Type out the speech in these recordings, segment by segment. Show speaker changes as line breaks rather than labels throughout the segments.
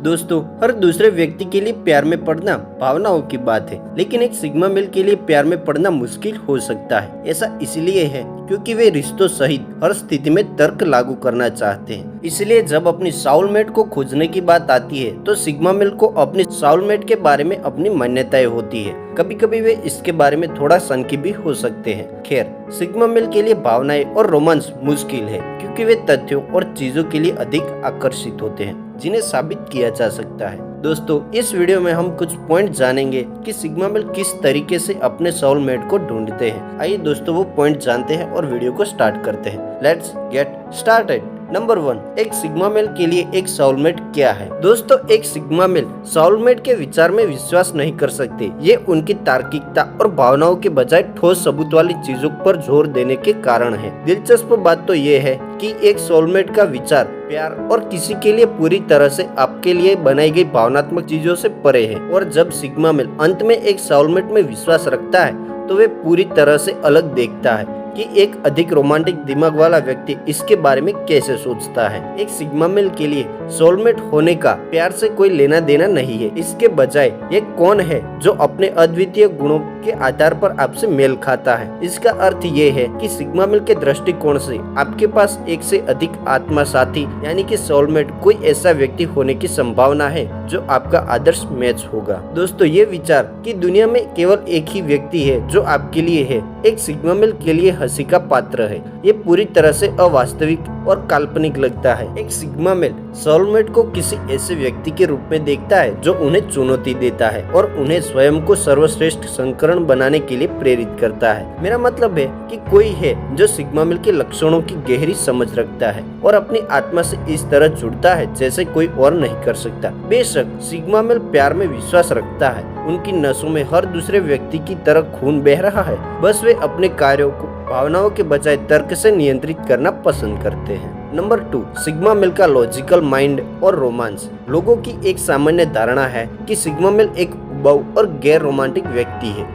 दोस्तों, हर दूसरे व्यक्ति के लिए प्यार में पड़ना भावनाओं की बात है, लेकिन एक सिग्मा मेल के लिए प्यार में पड़ना मुश्किल हो सकता है। ऐसा इसलिए है क्योंकि वे रिश्तों सहित हर स्थिति में तर्क लागू करना चाहते हैं। इसलिए जब अपनी साउलमेट को खोजने की बात आती है तो सिग्मा मेल को अपनी साउलमेट के बारे में अपनी मान्यताएं होती है। कभी कभी वे इसके बारे में थोड़ा सनकी भी हो सकते हैं। खैर, सिग्मा मेल के लिए भावनाएं और रोमांस मुश्किल है क्योंकि वे तथ्यों और चीजों के लिए अधिक आकर्षित होते हैं जिन्हें साबित किया जा सकता है। दोस्तों, इस वीडियो में हम कुछ पॉइंट जानेंगे कि सिग्मा मेल किस तरीके से अपने सोलमेट को ढूंढते हैं। आइए दोस्तों, वो पॉइंट जानते हैं और वीडियो को स्टार्ट करते हैं। Let's get started. नंबर 1, एक सिग्मा मेल के लिए एक सोलमेट क्या है। दोस्तों, एक सिग्मा मेल सोलमेट के विचार में विश्वास नहीं कर सकते। ये उनकी तार्किकता और भावनाओं के बजाय ठोस सबूत वाली चीजों पर जोर देने के कारण है। दिलचस्प बात तो ये है कि एक सोलमेट का विचार प्यार और किसी के लिए पूरी तरह से आपके लिए बनाई गई भावनात्मक चीजों से परे है। और जब सिग्मा मेल अंत में एक सोलमेट में विश्वास रखता है तो वे पूरी तरह से अलग देखता है कि एक अधिक रोमांटिक दिमाग वाला व्यक्ति इसके बारे में कैसे सोचता है। एक सिग्मा मेल के लिए सोलमेट होने का प्यार से कोई लेना देना नहीं है। इसके बजाय ये कौन है जो अपने अद्वितीय गुणों के आधार पर आपसे मेल खाता है। इसका अर्थ ये है कि सिग्मा मेल के दृष्टिकोण से आपके पास एक से अधिक आत्मा साथी यानी कि सोलमेट कोई ऐसा व्यक्ति होने की संभावना है जो आपका आदर्श मैच होगा। दोस्तों, ये विचार कि दुनिया में केवल एक ही व्यक्ति है जो आपके लिए है, एक सिग्मा मेल के लिए हंसी का पात्र है। ये पूरी तरह से अवास्तविक और काल्पनिक लगता है। एक सिग्मा मेल सोलमेट को किसी ऐसे व्यक्ति के रूप में देखता है जो उन्हें चुनौती देता है और उन्हें स्वयं को सर्वश्रेष्ठ संस्करण बनाने के लिए प्रेरित करता है। मेरा मतलब है कि कोई है जो सिग्मा मेल के लक्षणों की गहरी समझ रखता है और अपनी आत्मा से इस तरह जुड़ता है जैसे कोई और नहीं कर सकता। बेशक सिग्मा मेल प्यार में विश्वास रखता है, उनकी नसों में हर दूसरे व्यक्ति की तरह खून बह रहा है, बस वे अपने कार्यों को भावनाओं के बजाय तर्क से नियंत्रित करना पसंद करते हैं। नंबर 2, सिग्मा मेल का लॉजिकल माइंड और रोमांस। लोगों की एक सामान्य धारणा है कि सिग्मा मेल एक उबाऊ और गैर रोमांटिक व्यक्ति है।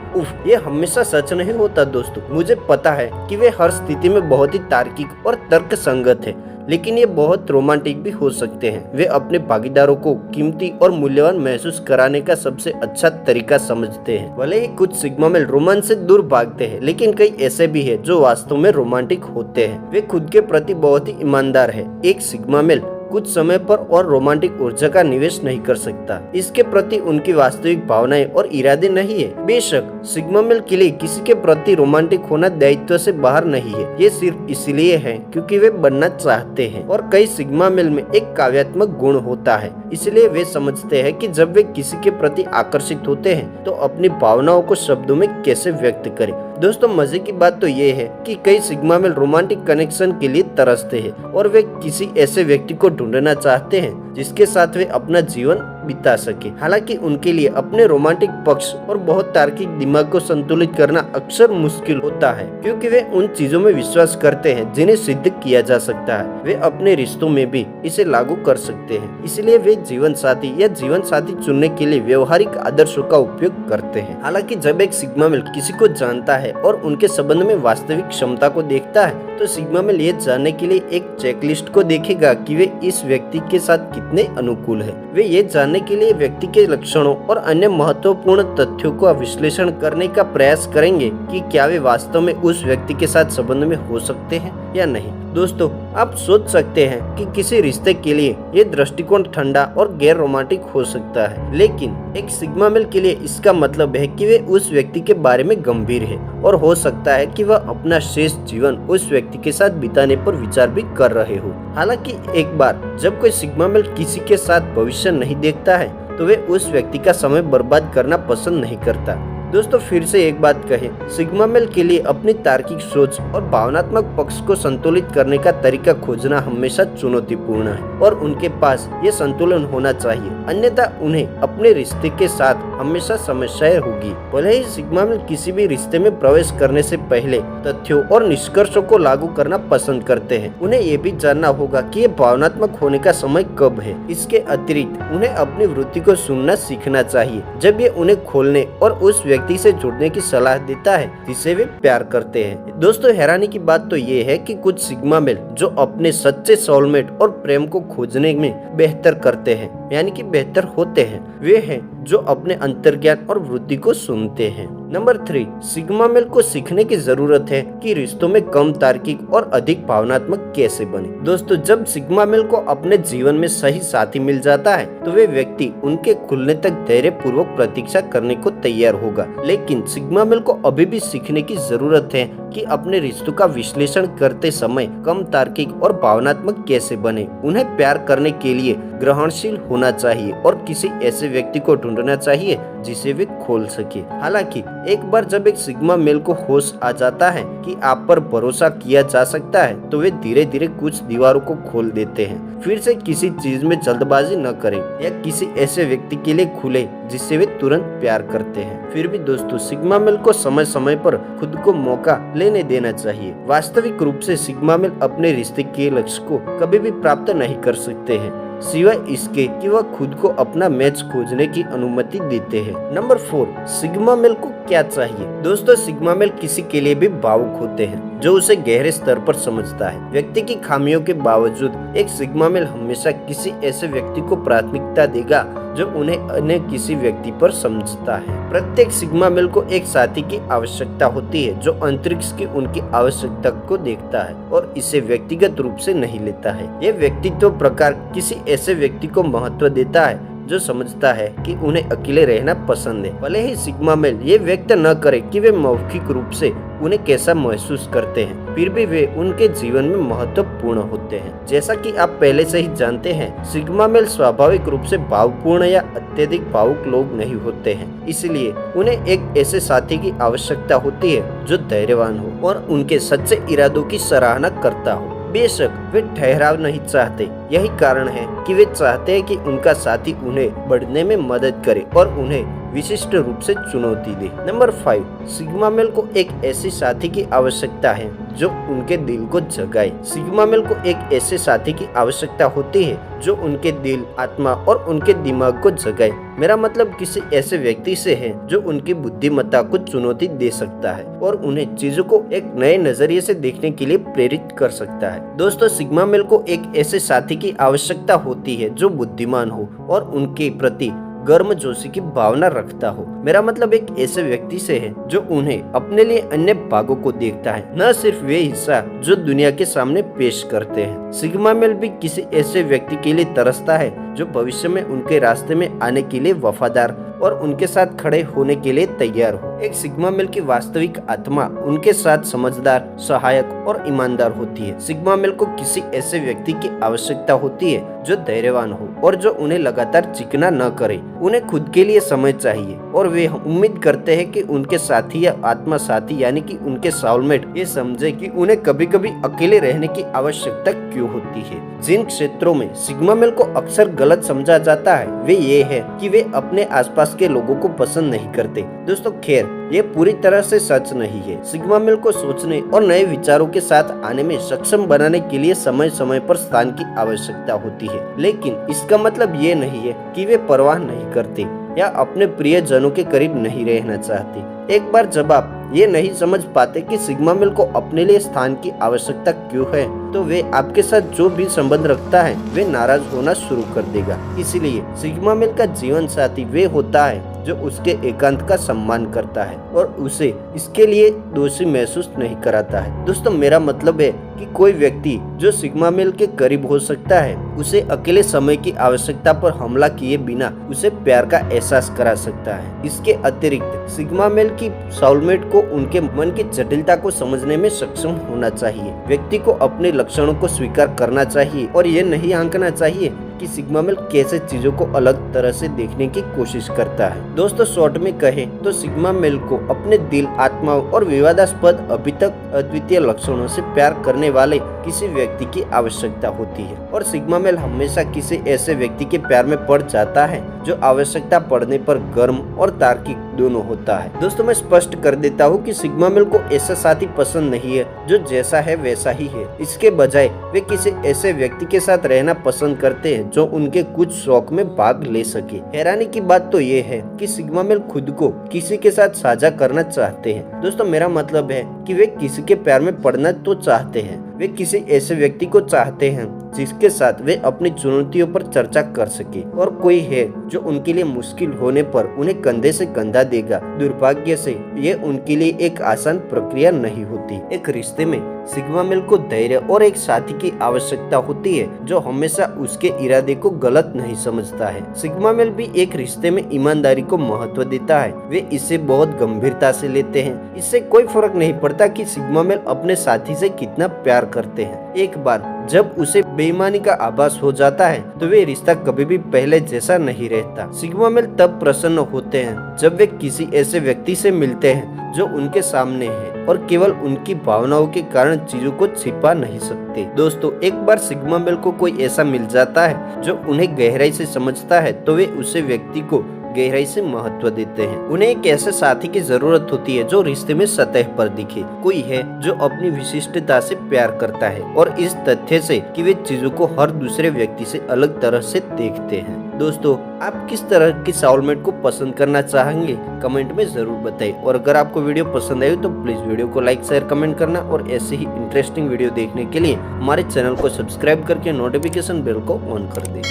ये हमेशा सच नहीं होता दोस्तों। मुझे पता है कि वे हर स्थिति में बहुत ही तार्किक और तर्क संगत है, लेकिन ये बहुत रोमांटिक भी हो सकते हैं। वे अपने भागीदारों को कीमती और मूल्यवान महसूस कराने का सबसे अच्छा तरीका समझते हैं। भले ही कुछ सिग्मा मेल रोमांस से दूर भागते हैं, लेकिन कई ऐसे भी हैं जो वास्तव में रोमांटिक होते हैं। वे खुद के प्रति बहुत ही ईमानदार है। एक सिग्मा मेल कुछ समय पर और रोमांटिक ऊर्जा का निवेश नहीं कर सकता। इसके प्रति उनकी वास्तविक भावनाएं और इरादे नहीं है। बेशक सिग्मा मेल के लिए किसी के प्रति रोमांटिक होना दायित्व से बाहर नहीं है। ये सिर्फ इसलिए है क्योंकि वे बनना चाहते हैं। और कई सिग्मा मेल में एक काव्यात्मक गुण होता है, इसलिए वे समझते हैं कि जब वे किसी के प्रति आकर्षित होते हैं तो अपनी भावनाओं को शब्दों में कैसे व्यक्त करें। दोस्तों, मजे की बात तो ये है कि कई सिग्मा मेल रोमांटिक कनेक्शन के लिए तरसते हैं और वे किसी ऐसे व्यक्ति को ढूंढना चाहते हैं जिसके साथ वे अपना जीवन बिता सके। हालांकि उनके लिए अपने रोमांटिक पक्ष और बहुत तार्किक दिमाग को संतुलित करना अक्सर मुश्किल होता है क्योंकि वे उन चीजों में विश्वास करते हैं जिन्हें सिद्ध किया जा सकता है। वे अपने रिश्तों में भी इसे लागू कर सकते हैं, इसलिए वे जीवन साथी या जीवन साथी चुनने के लिए व्यवहारिक आदर्शों का उपयोग करते हैं। हालांकि जब एक सिग्मा मेल किसी को जानता है और उनके संबंध में वास्तविक क्षमता को देखता है तो सिग्मा मेल ये जानने के लिए एक चेकलिस्ट को देखेगा कि वे इस व्यक्ति के साथ कितने अनुकूल है। वे ये जानने के लिए व्यक्ति के लक्षणों और अन्य महत्वपूर्ण तथ्यों का विश्लेषण करने का प्रयास करेंगे कि क्या वे वास्तव में उस व्यक्ति के साथ संबंध में हो सकते हैं या नहीं। दोस्तों, आप सोच सकते हैं कि किसी रिश्ते के लिए ये दृष्टिकोण ठंडा और गैर रोमांटिक हो सकता है, लेकिन एक सिग्मा मेल के लिए इसका मतलब है कि वे उस व्यक्ति के बारे में गंभीर है और हो सकता है कि वह अपना शेष जीवन उस व्यक्ति के साथ बिताने पर विचार भी कर रहे हो। हालांकि एक बार जब कोई सिग्मा मेल किसी के साथ भविष्य नहीं देखता है तो वे उस व्यक्ति का समय बर्बाद करना पसंद नहीं करता। दोस्तों, फिर से एक बात कहें, सिग्मा मेल के लिए अपनी तार्किक सोच और भावनात्मक पक्ष को संतुलित करने का तरीका खोजना हमेशा चुनौतीपूर्ण है और उनके पास ये संतुलन होना चाहिए, अन्यथा उन्हें अपने रिश्ते के साथ हमेशा समस्याएं होगी। भले ही सिग्मा मेल किसी भी रिश्ते में प्रवेश करने से पहले तथ्यों और निष्कर्षों को लागू करना पसंद करते हैं, उन्हें ये भी जानना होगा कि ये भावनात्मक होने का समय कब है। इसके अतिरिक्त उन्हें अपनी वृत्ति को सुनना सीखना चाहिए जब ये उन्हें खोलने और उस व्यक्ति से जुड़ने की सलाह देता है जिसे वे प्यार करते हैं। दोस्तों, हैरानी की बात तो ये है कि कुछ सिग्मा मेल जो अपने सच्चे सोलमेट और प्रेम को खोजने में बेहतर करते हैं, यानी कि बेहतर होते हैं, वे हैं जो अपने अंतर्ज्ञान और वृत्ति को सुनते हैं। नंबर 3, सिग्मा मेल को सीखने की जरूरत है कि रिश्तों में कम तार्किक और अधिक भावनात्मक कैसे बने। दोस्तों, जब सिग्मा मेल को अपने जीवन में सही साथी मिल जाता है तो वे व्यक्ति उनके खुलने तक धैर्य पूर्वक प्रतीक्षा करने को तैयार होगा। लेकिन सिग्मा मेल को अभी भी सीखने की जरूरत है कि अपने रिश्तों का विश्लेषण करते समय कम तार्किक और भावनात्मक कैसे बने। उन्हें प्यार करने के लिए ग्रहणशील होना चाहिए और किसी ऐसे व्यक्ति को ढूंढना चाहिए जिसे वे खोल सके। हालांकि एक बार जब एक सिग्मा मेल को होश आ जाता है कि आप पर भरोसा किया जा सकता है तो वे धीरे धीरे कुछ दीवारों को खोल देते हैं। फिर से किसी चीज में जल्दबाजी न करें या किसी ऐसे व्यक्ति के लिए खुले जिससे वे तुरंत प्यार करते हैं। फिर भी दोस्तों, सिग्मा मेल को समय समय पर खुद को मौका लेने देना चाहिए। वास्तविक रूप से सिग्मा मेल अपने रिश्ते के लक्ष्य को कभी भी प्राप्त नहीं कर सकते हैं सिवाय इसके कि वह खुद को अपना मैच खोजने की अनुमति देते हैं। नंबर 4, सिग्मा मेल को क्या चाहिए। दोस्तों, सिग्मा मेल किसी के लिए भी भावुक होते हैं जो उसे गहरे स्तर पर समझता है। व्यक्ति की खामियों के बावजूद एक सिग्मा मेल हमेशा किसी ऐसे व्यक्ति को प्राथमिकता देगा जो उन्हें अन्य किसी व्यक्ति पर समझता है। प्रत्येक सिग्मा मेल को एक साथी की आवश्यकता होती है जो अंतरिक्ष की उनकी आवश्यकता को देखता है और इसे व्यक्तिगत रूप से नहीं लेता है। यह व्यक्तित्व प्रकार किसी ऐसे व्यक्ति को महत्व देता है जो समझता है कि उन्हें अकेले रहना पसंद है। भले ही सिग्मा मेल ये व्यक्त न करे कि वे मौखिक रूप से उन्हें कैसा महसूस करते हैं, फिर भी वे उनके जीवन में महत्वपूर्ण होते हैं। जैसा कि आप पहले से ही जानते हैं, सिग्मा मेल स्वाभाविक रूप से भावपूर्ण या अत्यधिक भावुक लोग नहीं होते हैं, इसलिए उन्हें एक ऐसे साथी की आवश्यकता होती है जो धैर्यवान हो और उनके सच्चे इरादों की सराहना करता हो। बेशक वे ठहराव नहीं चाहते, यही कारण है कि वे चाहते हैं कि उनका साथी उन्हें बढ़ने में मदद करे और उन्हें विशिष्ट रूप से चुनौती दे। नंबर 5, सिग्मा मेल को एक ऐसी साथी की आवश्यकता है जो उनके दिल को जगाए। सिग्मा मेल को एक ऐसे साथी की आवश्यकता होती है जो उनके दिल, आत्मा और उनके दिमाग को जगाए। मेरा मतलब किसी ऐसे व्यक्ति से है जो उनकी बुद्धिमत्ता को चुनौती दे सकता है और उन्हें चीजों को एक नए नजरिए से देखने के लिए प्रेरित कर सकता है। दोस्तों, सिग्मा मेल को एक ऐसे साथी की आवश्यकता होती है जो बुद्धिमान हो और उनके प्रति गर्मजोशी की भावना रखता हो। मेरा मतलब एक ऐसे व्यक्ति से है जो उन्हें अपने लिए अन्य भागों को देखता है, न सिर्फ वे हिस्सा जो दुनिया के सामने पेश करते हैं। सिग्मा मेल भी किसी ऐसे व्यक्ति के लिए तरसता है जो भविष्य में उनके रास्ते में आने के लिए वफादार और उनके साथ खड़े होने के लिए तैयार हो। एक सिग्मा मेल की वास्तविक आत्मा उनके साथ समझदार, सहायक और ईमानदार होती है। सिग्मा मेल को किसी ऐसे व्यक्ति की आवश्यकता होती है जो धैर्यवान हो और जो उन्हें लगातार चिकना न करे। उन्हें खुद के लिए समय चाहिए और वे उम्मीद करते हैं कि उनके साथी या आत्मा साथी यानी कि उनके सोलमेट ये समझे कि उन्हें कभी कभी अकेले रहने की आवश्यकता क्यों होती है। जिन क्षेत्रों में सिग्मा मेल को अक्सर गलत समझा जाता है वे ये है कि वे अपने आसपास के लोगों को पसंद नहीं करते। दोस्तों, खैर ये पूरी तरह से सच नहीं है। सिग्मा मेल को सोचने और नए विचारों के साथ आने में सक्षम बनाने के लिए समय समय पर स्थान की आवश्यकता होती है, लेकिन इसका मतलब ये नहीं है कि वे परवाह नहीं करते या अपने प्रियजनों के करीब नहीं रहना चाहते। एक बार जब आप ये नहीं समझ पाते कि सिग्मा मेल को अपने लिए स्थान की आवश्यकता क्यों है, तो वे आपके साथ जो भी संबंध रखता है वे नाराज होना शुरू कर देगा। इसलिए सिग्मा मेल का जीवन साथी वे होता है जो उसके एकांत का सम्मान करता है और उसे इसके लिए दोषी महसूस नहीं कराता है। दोस्तों, मेरा मतलब है कि कोई व्यक्ति जो सिग्मा मेल के करीब हो सकता है उसे अकेले समय की आवश्यकता पर हमला किए बिना उसे प्यार का एहसास करा सकता है। इसके अतिरिक्त सिग्मा मेल की सोलमेट को उनके मन की जटिलता को समझने में सक्षम होना चाहिए। व्यक्ति को अपने लक्षणों को स्वीकार करना चाहिए और ये नहीं आंकना चाहिए कि सिग्मा मेल कैसे चीजों को अलग तरह से देखने की कोशिश करता है। दोस्तों, शॉर्ट में कहें तो सिग्मा मेल को अपने दिल, आत्मा और विवादास्पद अभी तक अद्वितीय लक्षणों से प्यार करने वाले किसी व्यक्ति की आवश्यकता होती है और सिग्मा मेल हमेशा किसी ऐसे व्यक्ति के प्यार में पड़ जाता है जो आवश्यकता पड़ने पर गर्म और तार्किक दोनों होता है। दोस्तों मैं स्पष्ट कर देता हूँ कि सिग्मा मेल को ऐसा साथी पसंद नहीं है जो जैसा है वैसा ही है। इसके बजाय वे किसी ऐसे व्यक्ति के साथ रहना पसंद करते हैं जो उनके कुछ शौक में भाग ले सके। हैरानी की बात तो ये है कि सिग्मा मेल खुद को किसी के साथ साझा करना चाहते हैं। दोस्तों मेरा मतलब है कि वे किसी के प्यार में पड़ना तो चाहते हैं, वे किसी ऐसे व्यक्ति को चाहते हैं जिसके साथ वे अपनी चुनौतियों पर चर्चा कर सके और कोई है जो उनके लिए मुश्किल होने पर उन्हें कंधे से कंधा देगा। दुर्भाग्य से ये उनके लिए एक आसान प्रक्रिया नहीं होती। एक रिश्ते में सिग्मा मेल को धैर्य और एक साथी की आवश्यकता होती है जो हमेशा उसके इरादे को गलत नहीं समझता है। सिग्मा मेल भी एक रिश्ते में ईमानदारी को महत्व देता है, वे इसे बहुत गंभीरता से लेते हैं। इससे कोई फर्क नहीं पड़ता कि सिग्मा मेल अपने साथी से कितना प्यार करते हैं। एक बार जब उसे बेईमानी का आभास हो जाता है तो वे रिश्ता कभी भी पहले जैसा नहीं रहता। सिग्मा मेल तब प्रसन्न होते हैं जब वे किसी ऐसे व्यक्ति से मिलते हैं जो उनके सामने है और केवल उनकी भावनाओं के कारण चीजों को छिपा नहीं सकते। दोस्तों एक बार सिग्मा मेल को कोई ऐसा मिल जाता है जो उन्हें गहराई से समझता है तो वे उसे व्यक्ति को गहराई से महत्व देते हैं। उन्हें एक ऐसे साथी की जरूरत होती है जो रिश्ते में सतह पर दिखे, कोई है जो अपनी विशिष्टता से प्यार करता है और इस तथ्य से कि वे चीजों को हर दूसरे व्यक्ति से अलग तरह से देखते हैं। दोस्तों आप किस तरह की सोलमेट को पसंद करना चाहेंगे कमेंट में जरूर बताइए और अगर आपको वीडियो पसंद आई तो प्लीज वीडियो को लाइक शेयर कमेंट करना और ऐसे ही इंटरेस्टिंग वीडियो देखने के लिए हमारे चैनल को सब्सक्राइब करके नोटिफिकेशन बेल को ऑन कर दें।